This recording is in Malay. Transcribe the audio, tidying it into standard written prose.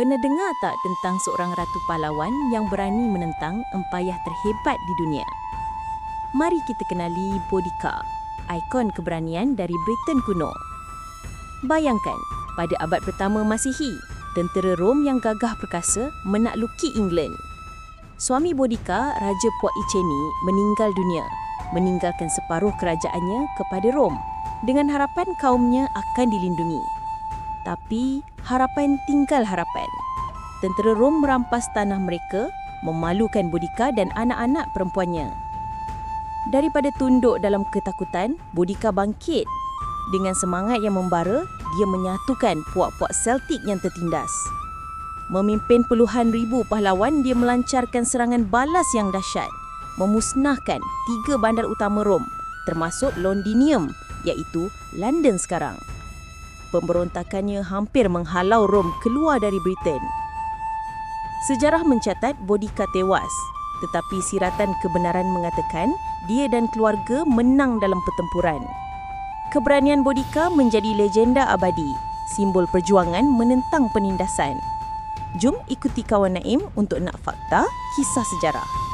Pernah dengar tak tentang seorang ratu pahlawan yang berani menentang empayar terhebat di dunia? Mari kita kenali Boudica, ikon keberanian dari Britain kuno. Bayangkan, pada abad pertama Masihi, tentera Rom yang gagah perkasa menakluki England. Suami Boudica, Raja Puak Iceni, meninggal dunia, meninggalkan separuh kerajaannya kepada Rom dengan harapan kaumnya akan dilindungi. Tapi harapan tinggal harapan. Tentera Rom merampas tanah mereka, memalukan Boudica dan anak-anak perempuannya. Daripada tunduk dalam ketakutan, Boudica bangkit. Dengan semangat yang membara, dia menyatukan puak-puak Celtic yang tertindas. Memimpin puluhan ribu pahlawan, dia melancarkan serangan balas yang dahsyat, memusnahkan 3 bandar utama Rom, termasuk Londinium, iaitu London sekarang. Pemberontakannya hampir menghalau Rom keluar dari Britain. Sejarah mencatat Boudica tewas, tetapi siratan kebenaran mengatakan dia dan keluarga menang dalam pertempuran. Keberanian Boudica menjadi legenda abadi, simbol perjuangan menentang penindasan. Jom ikuti kawan Naim untuk nak fakta kisah sejarah.